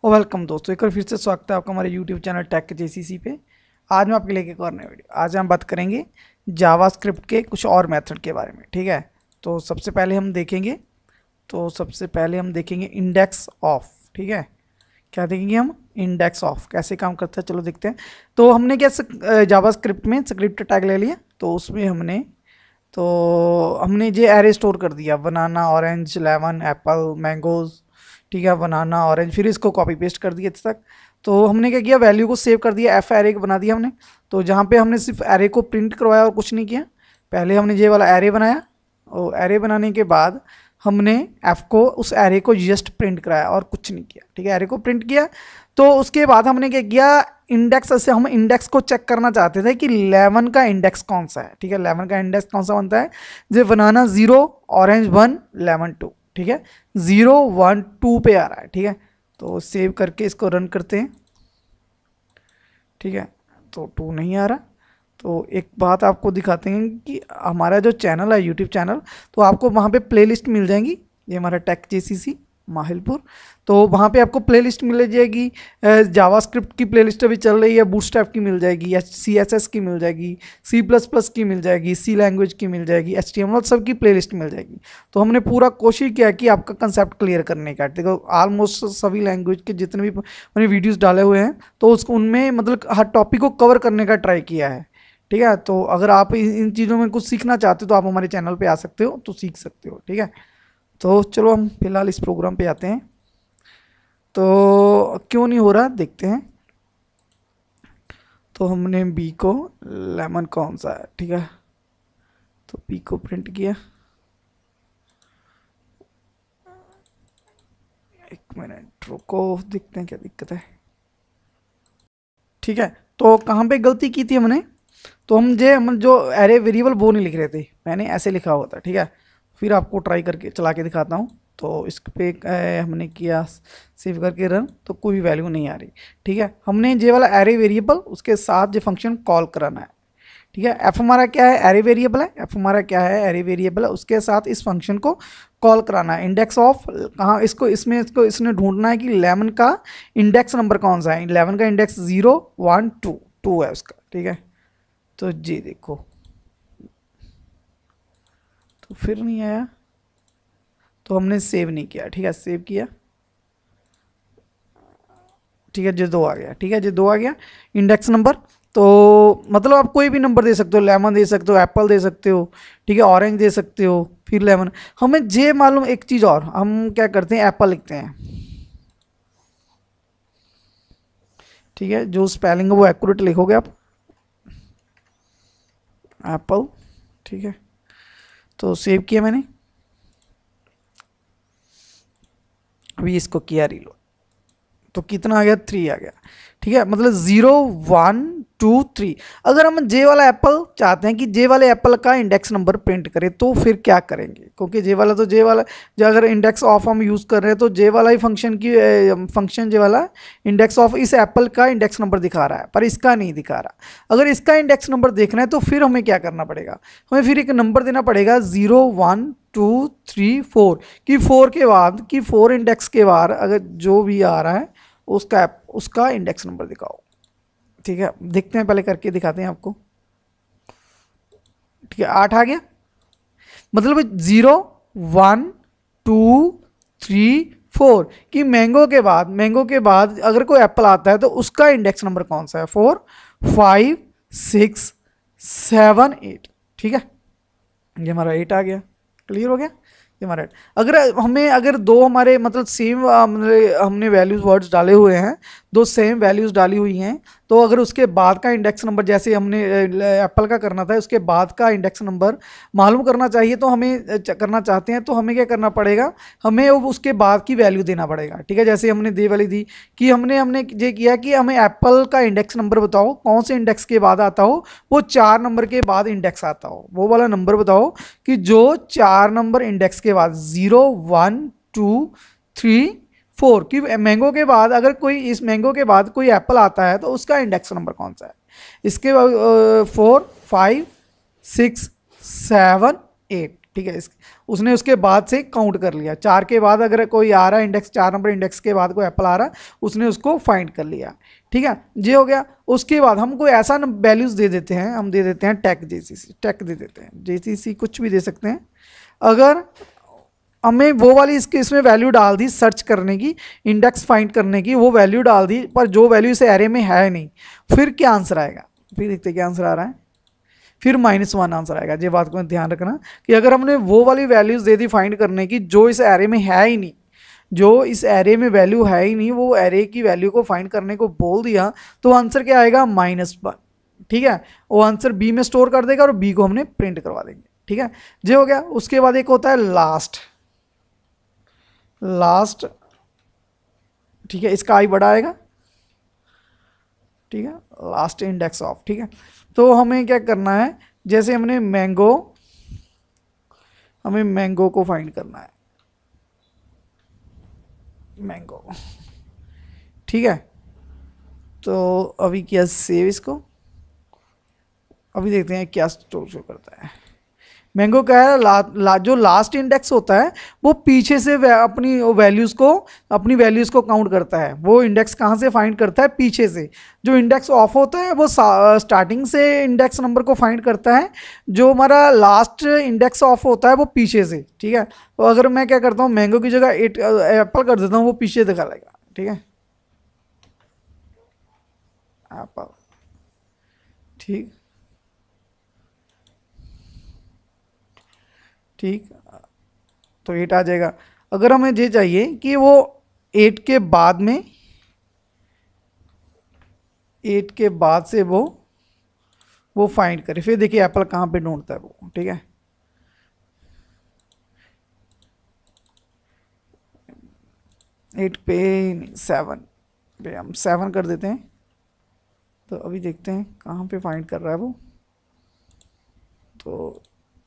और वेलकम दोस्तों, एक बार फिर से स्वागत है आपका हमारे यूट्यूब चैनल टेक जेसीसी पे। आज मैं आपके लिए एक और नई वीडियो, आज हम बात करेंगे जावास्क्रिप्ट के कुछ और मेथड के बारे में। ठीक है, तो सबसे पहले हम देखेंगे इंडेक्स ऑफ। ठीक है, क्या देखेंगे हम? इंडेक्स ऑफ कैसे काम करता है, चलो देखते हैं। तो हमने क्या जावास्क्रिप्ट में स्क्रिप्ट टैग ले लिया, तो उसमें हमने जो एरे स्टोर कर दिया, बनाना, ऑरेंज, लेमन, एप्पल, मैंगोज। ठीक है, बनाना, ऑरेंज, फिर इसको कॉपी पेस्ट कर दिया तक। तो हमने क्या किया, वैल्यू को सेव कर दिया, एफ एरे बना दिया हमने। तो जहाँ पे हमने सिर्फ एरे को प्रिंट करवाया और कुछ नहीं किया। पहले हमने ये वाला एरे बनाया, और एरे बनाने के बाद हमने एफ को, उस एरे को जस्ट प्रिंट कराया और कुछ नहीं किया। ठीक है, एरे को प्रिंट किया। तो उसके बाद हमने क्या किया, इंडेक्स से हम इंडेक्स को चेक करना चाहते थे कि 11 का इंडेक्स कौन सा है। ठीक है, 11 का इंडेक्स कौन सा बनता है, जो बनाना 0, ऑरेंज 1, लेमन 2। ठीक है, 0 1 2 पे आ रहा है। ठीक है, तो सेव करके इसको रन करते हैं। ठीक है, तो 2 नहीं आ रहा। तो एक बात आपको दिखाते हैं कि हमारा जो चैनल है यूट्यूब चैनल, तो आपको वहाँ पे प्लेलिस्ट मिल जाएंगी। ये हमारा टेक जेसीसी माहिलपुर, तो वहाँ पे आपको प्लेलिस्ट मिल जाएगी। जावास्क्रिप्ट की प्लेलिस्ट अभी चल रही है, बूटस्ट्रैप की मिल जाएगी, CSS की मिल जाएगी, C++ की मिल जाएगी, C लैंग्वेज की मिल जाएगी, HTML, सब की प्लेलिस्ट मिल जाएगी। तो हमने पूरा कोशिश किया कि आपका कंसेप्ट क्लियर करने का। देखो, ऑलमोस्ट सभी लैंग्वेज के जितने भी मैंने वीडियोज़ डाले हुए हैं, तो उसको उनमें मतलब हर टॉपिक को कवर करने का ट्राई किया है। ठीक है, तो अगर आप इन चीज़ों में कुछ सीखना चाहते हो तो आप हमारे चैनल पे आ सकते हो, तो सीख सकते हो। ठीक है, तो चलो हम फिलहाल इस प्रोग्राम पे आते हैं। तो क्यों नहीं हो रहा देखते हैं। तो हमने बी को, लेमन कौन सा है, ठीक है, तो बी को प्रिंट किया। एक मिनट रुको, देखते हैं क्या दिक्कत है। ठीक है, तो कहाँ पे गलती की थी हमने, तो हम जो एरे वेरिएबल वो नहीं लिख रहे थे, मैंने ऐसे लिखा हुआ था। ठीक है, फिर आपको ट्राई करके चला के दिखाता हूँ। तो इस पे हमने किया सेव करके रन, तो कोई वैल्यू नहीं आ रही। ठीक है, हमने ये वाला एरे वेरिएबल उसके साथ जो फंक्शन कॉल कराना है। ठीक है, एफ हमारा क्या है, एरे वेरिएबल है। एफ हमारा क्या है, एरे वेरिएबल है, उसके साथ इस फंक्शन को कॉल कराना है। इंडेक्स ऑफ कहाँ, इसको इसने ढूंढना है कि 11 का इंडेक्स नंबर कौन सा है। 11 का इंडेक्स 0 1 2 2 है उसका। ठीक है, तो जी देखो, तो फिर नहीं आया, तो हमने सेव नहीं किया। ठीक है, सेव किया। ठीक है, जो 2 आ गया। ठीक है, जो 2 आ गया इंडेक्स नंबर। तो मतलब आप कोई भी नंबर दे सकते हो, लेमन दे सकते हो, एप्पल दे सकते हो, ठीक है, ऑरेंज दे सकते हो, फिर लेमन। हमें जे मालूम एक चीज़ और, हम क्या करते हैं, एप्पल लिखते हैं। ठीक है, जो स्पेलिंग है वो एक्यूरेट लिखोगे आप, एप्पल। ठीक है, तो सेव किया मैंने, अभी इसको किया रीलोड, तो कितना आ गया, 3 आ गया। ठीक है, मतलब 0 1 2 3। अगर हम जे वाला एप्पल चाहते हैं कि जे वाले एप्पल का इंडेक्स नंबर प्रिंट करे, तो फिर क्या करेंगे, क्योंकि जे वाला जो अगर इंडेक्स ऑफ हम यूज़ कर रहे हैं, तो जे वाला ही फंक्शन जे वाला इंडेक्स ऑफ इस एप्पल का इंडेक्स नंबर दिखा रहा है, पर इसका नहीं दिखा रहा। अगर इसका इंडेक्स नंबर देखना है, तो फिर हमें क्या करना पड़ेगा, हमें फिर एक नंबर देना पड़ेगा, 0 1 2 3 4 कि 4 के बाद, कि 4 इंडेक्स के बाद अगर जो भी आ रहा है उसका इंडेक्स नंबर दिखाओ। ठीक है, देखते हैं, पहले करके दिखाते हैं आपको। ठीक है, 8 आ गया, मतलब 0 1 2 3 4 कि मैंगो के बाद अगर कोई एप्पल आता है, तो उसका इंडेक्स नंबर कौन सा है, 4 5 6 7 8। ठीक है, ये हमारा 8 आ गया। क्लियर हो गया ये हमारा। अगर दो हमारे मतलब सेम हमने वैल्यूज वर्ड्स डाले हुए हैं, दो सेम वैल्यूज डाली हुई हैं, तो अगर उसके बाद का इंडेक्स नंबर, जैसे हमने एप्पल का करना था, उसके बाद का इंडेक्स नंबर मालूम करना चाहिए, तो हमें करना चाहते हैं, तो हमें क्या करना पड़ेगा, हमें उसके बाद की वैल्यू देना पड़ेगा। ठीक है, जैसे हमने दे वाली दी कि हमने ये किया कि हमें एप्पल का इंडेक्स नंबर बताओ, कौन से इंडेक्स के बाद आता हो, वो 4 नंबर के बाद इंडेक्स आता हो, वो वाला नंबर बताओ कि जो 4 नंबर इंडेक्स के बाद 0 1 2 3 4 कि मैंगो के बाद, अगर कोई इस मैंगो के बाद कोई एप्पल आता है, तो उसका इंडेक्स नंबर कौन सा है। इसके बाद 4 5 6 7 8। ठीक है। उसने उसके बाद से काउंट कर लिया, 4 के बाद अगर कोई आ रहा है इंडेक्स, 4 नंबर इंडेक्स के बाद कोई एप्पल आ रहा है, उसने उसको फाइंड कर लिया। ठीक है, ये हो गया। उसके बाद हम कोई ऐसा वैल्यूज दे देते हैं, हम दे देते हैं टेक जेसीसी, टेक दे देते हैं, जेसीसी कुछ भी दे सकते हैं। अगर हमें वो वाली इसमें वैल्यू डाल दी सर्च करने की, इंडेक्स फाइंड करने की, वो वैल्यू डाल दी, पर जो वैल्यू इस एरे में है नहीं, फिर क्या आंसर आएगा? फिर देखते क्या आंसर आ रहा है। फिर -1 आंसर आएगा। ये बात को ध्यान रखना कि अगर हमने वो वाली वैल्यूज दे दी फाइंड करने की जो इस एरे में है ही नहीं, जो इस एरे में वैल्यू है ही नहीं, वो एरे की वैल्यू को फाइंड करने को बोल दिया, तो आंसर क्या आएगा? -1। ठीक है, वो आंसर बी में स्टोर कर देगा और बी को हमने प्रिंट करवा देंगे। ठीक है, ये हो गया। उसके बाद एक होता है लास्ट, लास्ट। ठीक है, इसका आई बड़ा आएगा। ठीक है, लास्ट इंडेक्स ऑफ। ठीक है, तो हमें क्या करना है, जैसे हमने मैंगो, हमें मैंगो को फाइंड करना है, मैंगो। ठीक है, तो अभी किया सेव इसको, अभी देखते हैं क्या स्टोर शो करता है। मैंगो क्या है, जो लास्ट इंडेक्स होता है वो पीछे से अपनी वैल्यूज़ को काउंट करता है। वो इंडेक्स कहाँ से फाइंड करता है? पीछे से। जो इंडेक्स ऑफ होता है वो स्टार्टिंग से इंडेक्स नंबर को फाइंड करता है। जो हमारा लास्ट इंडेक्स ऑफ होता है वो पीछे से। ठीक है, तो अगर मैं क्या करता हूँ, मैंगो की जगह एप्पल कर देता हूँ, वो पीछे दिखा लेगा। ठीक है, एप्पल। ठीक ठीक, तो 8 आ जाएगा। अगर हमें ये चाहिए कि वो 8 के बाद में, 8 के बाद से वो फाइंड करे, फिर देखिए एप्पल कहाँ पे ढूंढता है वो। ठीक है, एट पे 7 पे हम 7 कर देते हैं, तो अभी देखते हैं कहाँ पे फाइंड कर रहा है वो।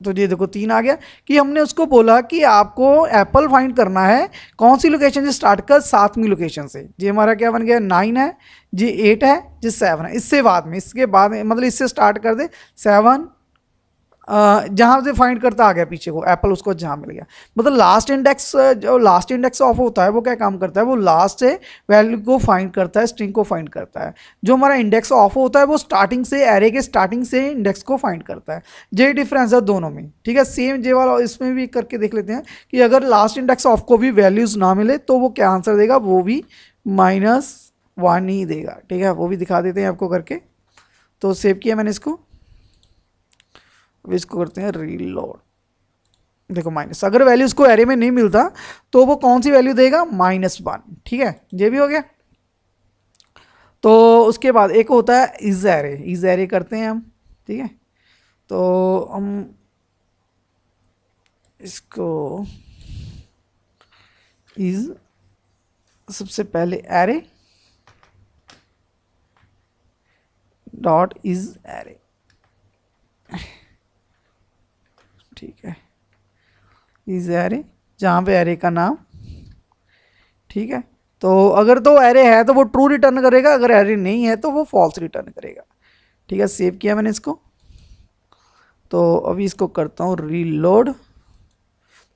तो ये देखो 3 आ गया कि हमने उसको बोला कि आपको एप्पल फाइंड करना है कौन सी लोकेशन से स्टार्ट कर, 7वीं लोकेशन से। ये हमारा क्या बन गया? 9 है, जी 8 है, जी 7 है। इससे बाद में, इसके बाद मतलब इससे स्टार्ट कर दे 7, जहाँ से फाइंड करता आ गया पीछे को एप्पल, उसको जहाँ मिल गया। मतलब लास्ट इंडेक्स, जो लास्ट इंडेक्स ऑफ होता है वो क्या काम करता है? वो लास्ट से वैल्यू को फाइंड करता है, स्ट्रिंग को फाइंड करता है। जो हमारा इंडेक्स ऑफ होता है वो स्टार्टिंग से, एरे के स्टार्टिंग से इंडेक्स को फाइंड करता है। ये डिफरेंस है दोनों में। ठीक है, सेम जे वाला इसमें भी करके देख लेते हैं कि अगर लास्ट इंडेक्स ऑफ को भी वैल्यूज़ ना मिले तो वो क्या आंसर देगा? वो भी -1 ही देगा। ठीक है, वो भी दिखा देते हैं आपको करके। तो सेव किया मैंने इसको, अब इसको करते हैं रीलोड। देखो माइनस, अगर वैल्यू उसको एरे में नहीं मिलता तो वो कौन सी वैल्यू देगा? -1। ठीक है, ये भी हो गया। तो उसके बाद एक होता है इज एरे, इज एरे करते हैं हम। ठीक है, तो हम इसको इज, सबसे पहले एरे डॉट इज एरे। ठीक है, इज एरे, जहाँ पे एरे का नाम। ठीक है, तो अगर तो एरे है तो वो ट्रू रिटर्न करेगा, अगर एरे नहीं है तो वो फॉल्स रिटर्न करेगा। ठीक है, सेव किया मैंने इसको। तो अभी इसको करता हूँ रीलोड।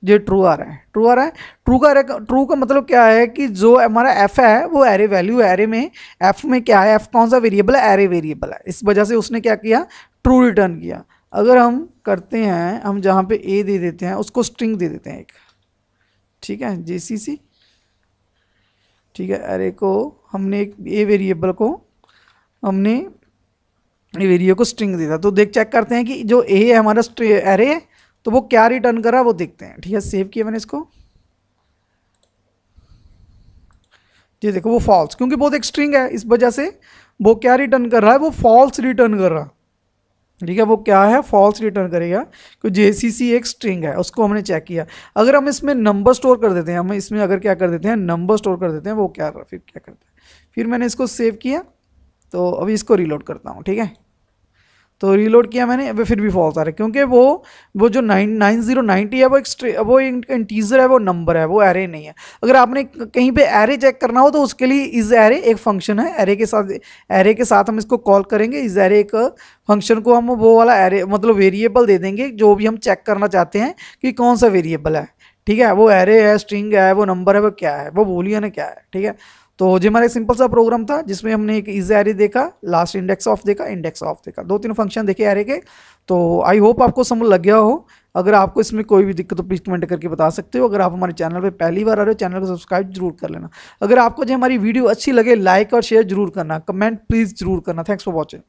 ये ट्रू आ रहा है, ट्रू आ रहा है। ट्रू का मतलब क्या है कि जो हमारा एफ है वो एरे वैल्यू, एरे में एफ में क्या है, एफ कौन सा वेरिएबल है? एरे वेरिएबल है। इस वजह से उसने क्या किया? ट्रू रिटर्न किया। अगर हम करते हैं, हम जहाँ पे ए दे देते हैं उसको स्ट्रिंग दे देते हैं एक। ठीक है, जीसीसी। ठीक है, एरे को हमने एक ए वेरिएबल को हमने ए वेरिएबल को स्ट्रिंग दे दिया। तो देख चेक करते हैं कि जो ए है हमारा एरे है तो वो क्या रिटर्न कर रहा है वो देखते हैं। ठीक है, सेव किया मैंने इसको। ये देखो वो फॉल्स, क्योंकि बहुत एक स्ट्रिंग है इस वजह से वो क्या रिटर्न कर रहा है? वो फॉल्स रिटर्न कर रहा है। ठीक है, वो क्या है? फॉल्स रिटर्न करेगा, क्योंकि जेसीसी एक स्ट्रिंग है, उसको हमने चेक किया। अगर हम इसमें नंबर स्टोर कर देते हैं, हम इसमें अगर क्या कर देते हैं, नंबर स्टोर कर देते हैं, वो क्या फिर करता है? फिर मैंने इसको सेव किया, तो अभी इसको रीलोड करता हूँ। ठीक है, तो रीलोड किया मैंने, वो फिर भी फॉल्स आ रहा है, क्योंकि वो जो 9090 है वो एक इंटीजर है, वो नंबर है, वो एरे नहीं है। अगर आपने कहीं पे एरे चेक करना हो तो उसके लिए इज एरे एक फंक्शन है, एरे के साथ हम इसको कॉल करेंगे। इज एरे एक फंक्शन को हम वो वाला एरे मतलब वेरिएबल दे देंगे जो भी हम चेक करना चाहते हैं कि कौन सा वेरिएबल है, ठीक है, वो एरे है, स्ट्रिंग है, वो नंबर है, वो क्या है, वो बूलियन है, क्या है, ठीक है। तो ये हमारा एक सिंपल सा प्रोग्राम था जिसमें हमने एक इज एरे देखा, लास्ट इंडेक्स ऑफ देखा, इंडेक्स ऑफ देखा, 2-3 फंक्शन देखे एरे के। तो आई होप आपको समझ लग गया हो। अगर आपको इसमें कोई भी दिक्कत हो प्लीज़ कमेंट करके बता सकते हो। अगर आप हमारे चैनल पे पहली बार आ रहे हो, चैनल को सब्सक्राइब जरूर कर लेना। अगर आपको जो हमारी वीडियो अच्छी लगे लाइक और शेयर जरूर करना, कमेंट प्लीज़ जरूर करना। Thanks for watching.